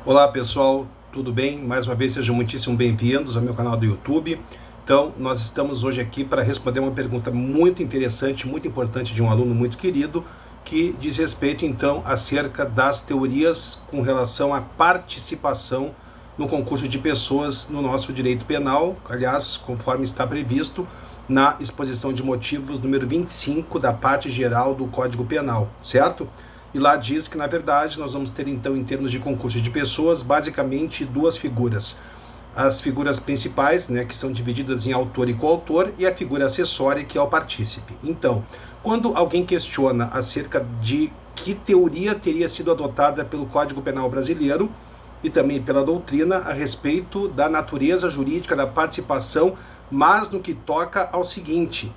Olá pessoal, tudo bem? Mais uma vez sejam muitíssimo bem-vindos ao meu canal do YouTube. Então, nós estamos hoje aqui para responder uma pergunta muito interessante, muito importante de um aluno muito querido, que diz respeito então acerca das teorias com relação à participação no concurso de pessoas no nosso direito penal, aliás, conforme está previsto na exposição de motivos número 25 da parte geral do Código Penal, certo? E lá diz que, na verdade, nós vamos ter, então, em termos de concurso de pessoas, basicamente duas figuras. As figuras principais, né, que são divididas em autor e coautor, e a figura acessória, que é o partícipe. Então, quando alguém questiona acerca de que teoria teria sido adotada pelo Código Penal brasileiro e também pela doutrina a respeito da natureza jurídica da participação, mas no que toca ao seguinte: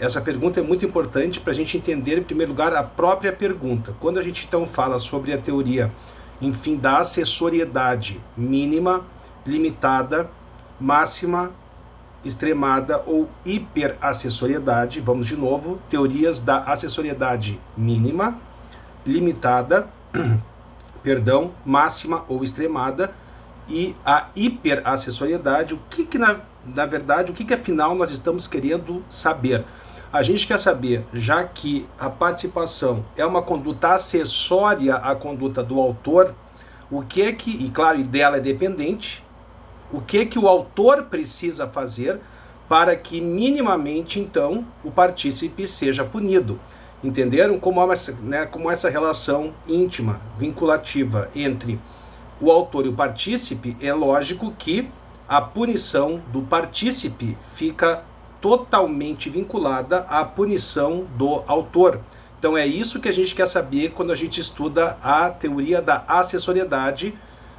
essa pergunta é muito importante para a gente entender, em primeiro lugar, a própria pergunta. Quando a gente então fala sobre a teoria, enfim, da acessoriedade mínima, limitada, máxima, extremada ou hiperacessoriedade, vamos de novo, teorias da acessoriedade mínima, limitada, perdão, máxima ou extremada, e a hiperacessoriedade, o que na verdade, o que afinal nós estamos querendo saber? A gente quer saber, já que a participação é uma conduta acessória à conduta do autor, o que é que, e claro, e dela é dependente, o que é que o autor precisa fazer para que minimamente, então, o partícipe seja punido. Entenderam como essa relação íntima, vinculativa entre o autor e o partícipe? É lógico que a punição do partícipe fica totalmente vinculada à punição do autor. Então é isso que a gente quer saber quando a gente estuda a teoria da acessoriedade,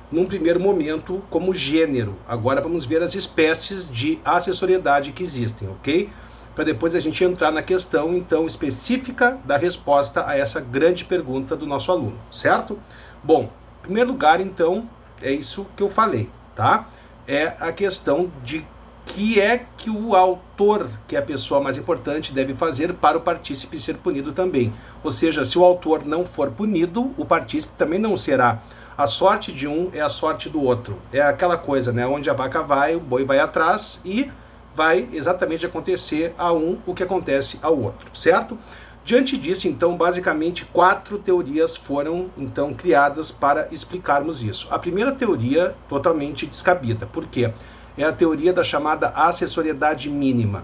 num primeiro momento como gênero. Agora vamos ver as espécies de acessoriedade que existem, ok? Para depois a gente entrar na questão então específica da resposta a essa grande pergunta do nosso aluno, certo? Bom, em primeiro lugar então, é isso que eu falei, tá? É a questão de que é que o autor, que é a pessoa mais importante, deve fazer para o partícipe ser punido também. Ou seja, se o autor não for punido, o partícipe também não será. A sorte de um é a sorte do outro. É aquela coisa, né? Onde a vaca vai, o boi vai atrás e vai exatamente acontecer a um o que acontece ao outro, certo? Diante disso, então, basicamente 4 teorias foram, então, criadas para explicarmos isso. A primeira teoria, totalmente descabida. Por quê? É a teoria da chamada acessoriedade mínima.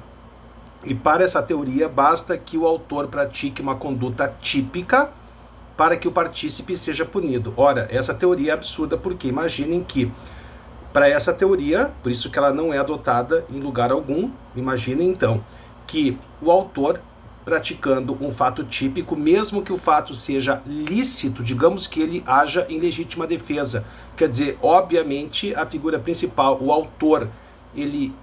E para essa teoria, basta que o autor pratique uma conduta típica para que o partícipe seja punido. Ora, essa teoria é absurda, porque imaginem que, para essa teoria, por isso que ela não é adotada em lugar algum, imaginem então que o autor praticando um fato típico, mesmo que o fato seja lícito, digamos que ele haja em legítima defesa. Quer dizer, obviamente, a figura principal, o autor, ele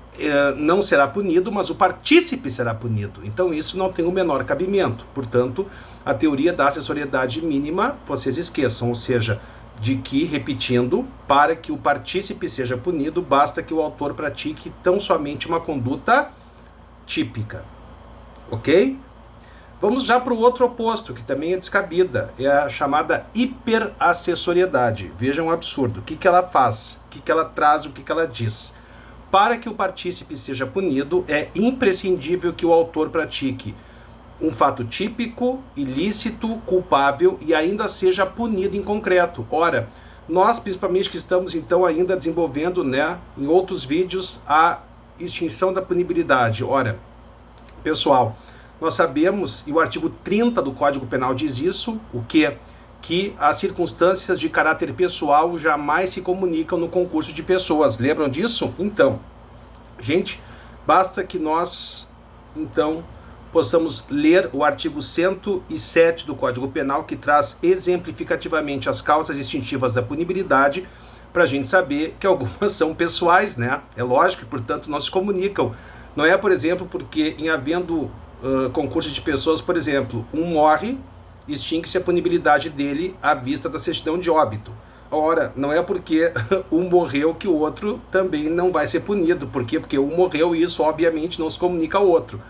não será punido, mas o partícipe será punido. Então isso não tem o menor cabimento. Portanto, a teoria da acessoriedade mínima, vocês esqueçam, ou seja, de que, repetindo, para que o partícipe seja punido, basta que o autor pratique tão somente uma conduta típica. Ok? Vamos já para o outro oposto, que também é descabida, é a chamada hiperacessoriedade. Vejam o absurdo. O que ela faz? O que ela traz? O que ela diz? Para que o partícipe seja punido, é imprescindível que o autor pratique um fato típico, ilícito, culpável e ainda seja punido em concreto. Ora, nós principalmente que estamos então ainda desenvolvendo, né, em outros vídeos, a extinção da punibilidade. Ora, pessoal, nós sabemos, e o artigo 30 do Código Penal diz isso, o quê? Que as circunstâncias de caráter pessoal jamais se comunicam no concurso de pessoas. Lembram disso? Então, gente, basta que nós, então, possamos ler o artigo 107 do Código Penal, que traz exemplificativamente as causas extintivas da punibilidade, para a gente saber que algumas são pessoais, né? É lógico, e portanto não se comunicam. Não é, por exemplo, porque em havendo concurso de pessoas, por exemplo, um morre, extingue-se a punibilidade dele à vista da certidão de óbito. Ora, não é porque um morreu que o outro também não vai ser punido. Por quê? Porque um morreu e isso obviamente não se comunica ao outro.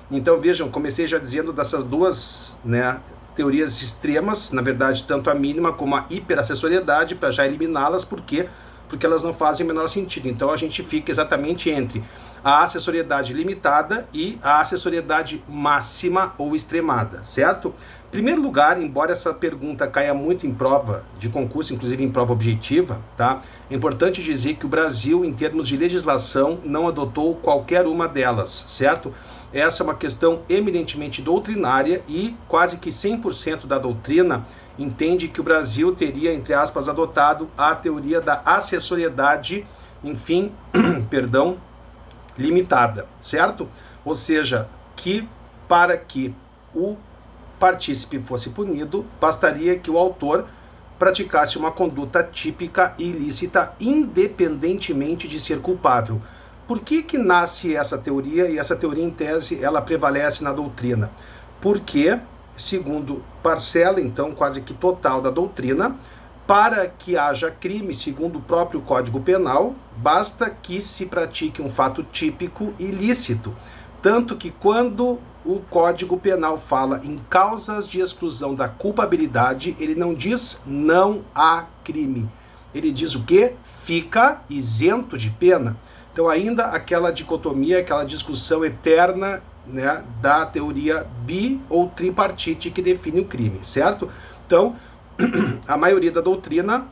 Então vejam, comecei já dizendo dessas duas, né, teorias extremas, na verdade, tanto a mínima como a hiperacessoriedade, para já eliminá-las, porque elas não fazem o menor sentido. Então a gente fica exatamente entre a acessoriedade limitada e a acessoriedade máxima ou extremada, certo? Em primeiro lugar, embora essa pergunta caia muito em prova de concurso, inclusive em prova objetiva, tá? É importante dizer que o Brasil, em termos de legislação, não adotou qualquer uma delas, certo? Essa é uma questão eminentemente doutrinária e quase que 100% da doutrina entende que o Brasil teria, entre aspas, adotado a teoria da acessoriedade, enfim, perdão, limitada, certo? Ou seja, que para que o partícipe fosse punido, bastaria que o autor praticasse uma conduta típica e ilícita, independentemente de ser culpável. Por que nasce essa teoria? E essa teoria, em tese, ela prevalece na doutrina. Porque, segundo parcela, então, quase que total da doutrina, para que haja crime, segundo o próprio Código Penal, basta que se pratique um fato típico e ilícito. Tanto que quando o Código Penal fala em causas de exclusão da culpabilidade, ele não diz não há crime. Ele diz o quê? Fica isento de pena. Então ainda aquela dicotomia, aquela discussão eterna, né, da teoria bi ou tripartite que define o crime, certo? Então, a maioria da doutrina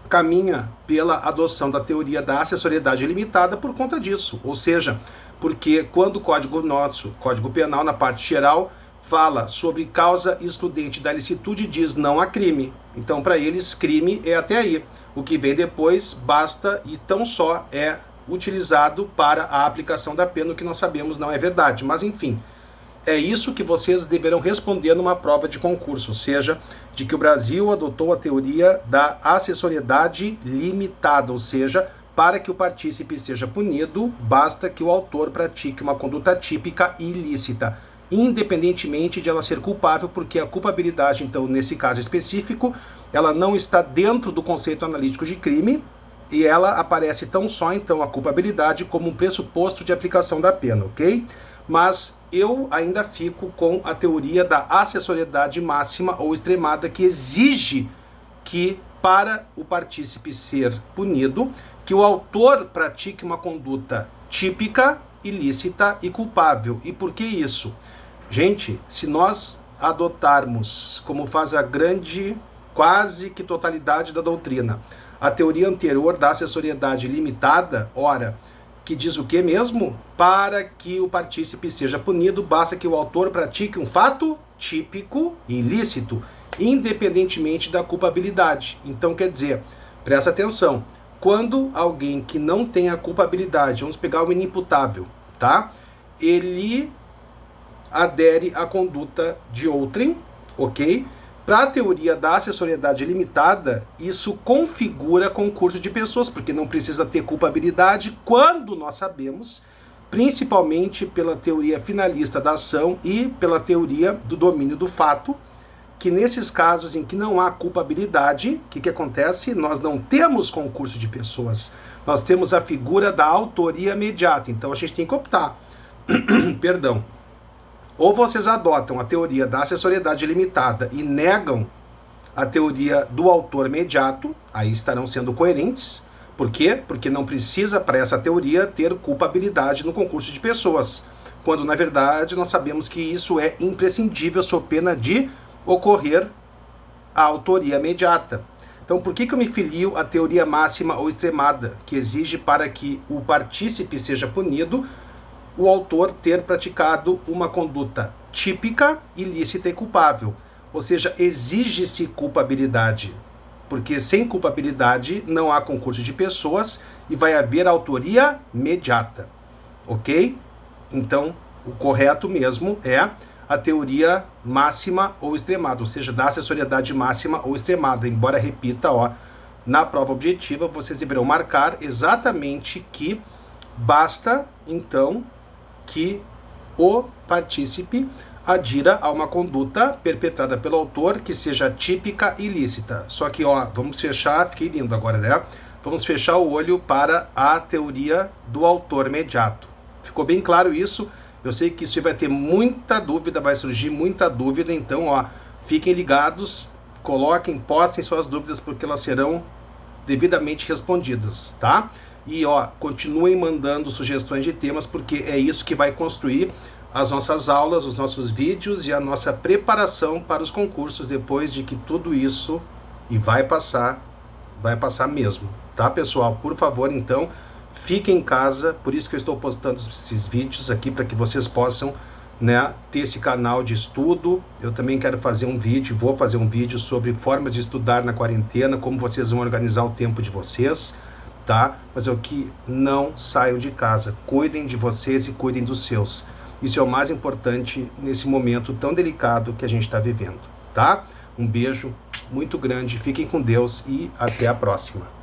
caminha pela adoção da teoria da acessoriedade limitada por conta disso, ou seja, porque quando o Código Penal, na parte geral, fala sobre causa excludente da ilicitude, diz não há crime. Então, para eles, crime é até aí. O que vem depois basta e tão só é utilizado para a aplicação da pena, o que nós sabemos não é verdade. Mas, enfim, é isso que vocês deverão responder numa prova de concurso, ou seja, de que o Brasil adotou a teoria da acessoriedade limitada, ou seja, para que o partícipe seja punido, basta que o autor pratique uma conduta típica e ilícita, independentemente de ela ser culpável, porque a culpabilidade, então, nesse caso específico, ela não está dentro do conceito analítico de crime, e ela aparece tão só, então, a culpabilidade como um pressuposto de aplicação da pena, ok? Mas eu ainda fico com a teoria da acessoriedade máxima ou extremada, que exige que, para o partícipe ser punido, que o autor pratique uma conduta típica, ilícita e culpável. E por que isso? Gente, se nós adotarmos, como faz a grande, quase que totalidade da doutrina, a teoria anterior da acessoriedade limitada, ora, que diz o que mesmo? Para que o partícipe seja punido, basta que o autor pratique um fato típico e ilícito, independentemente da culpabilidade. Então, quer dizer, presta atenção, quando alguém que não tem a culpabilidade, vamos pegar o inimputável, tá? Ele adere à conduta de outrem, ok? Para a teoria da acessoriedade limitada, isso configura concurso de pessoas, porque não precisa ter culpabilidade quando nós sabemos, principalmente pela teoria finalista da ação e pela teoria do domínio do fato, que nesses casos em que não há culpabilidade, o que acontece? Nós não temos concurso de pessoas, nós temos a figura da autoria imediata, então a gente tem que optar, perdão, ou vocês adotam a teoria da acessoriedade limitada e negam a teoria do autor imediato, aí estarão sendo coerentes. Por quê? Porque não precisa, para essa teoria, ter culpabilidade no concurso de pessoas, quando, na verdade, nós sabemos que isso é imprescindível, sob pena de ocorrer a autoria imediata. Então, por que eu me filio à teoria máxima ou extremada, que exige para que o partícipe seja punido, o autor ter praticado uma conduta típica, ilícita e culpável. Ou seja, exige-se culpabilidade, porque sem culpabilidade não há concurso de pessoas e vai haver autoria imediata, ok? Então, o correto mesmo é a teoria máxima ou extremada, ou seja, da acessoriedade máxima ou extremada, embora repita, na prova objetiva vocês deverão marcar exatamente que basta, então, que o partícipe adira a uma conduta perpetrada pelo autor que seja típica e ilícita. Só que, vamos fechar, fiquei lindo agora, né? Vamos fechar o olho para a teoria do autor imediato. Ficou bem claro isso? Eu sei que isso vai ter muita dúvida, vai surgir muita dúvida, então, fiquem ligados, coloquem, postem suas dúvidas, porque elas serão devidamente respondidas, tá? E continuem mandando sugestões de temas, porque é isso que vai construir as nossas aulas, os nossos vídeos e a nossa preparação para os concursos, depois de que tudo isso vai passar mesmo, tá, pessoal? Por favor, então, fiquem em casa, por isso que eu estou postando esses vídeos aqui, para que vocês possam, né, ter esse canal de estudo. Eu também quero fazer um vídeo, vou fazer um vídeo sobre formas de estudar na quarentena, como vocês vão organizar o tempo de vocês, tá? Mas é o que não saiam de casa, cuidem de vocês e cuidem dos seus. Isso é o mais importante nesse momento tão delicado que a gente está vivendo, tá? Um beijo muito grande, fiquem com Deus e até a próxima.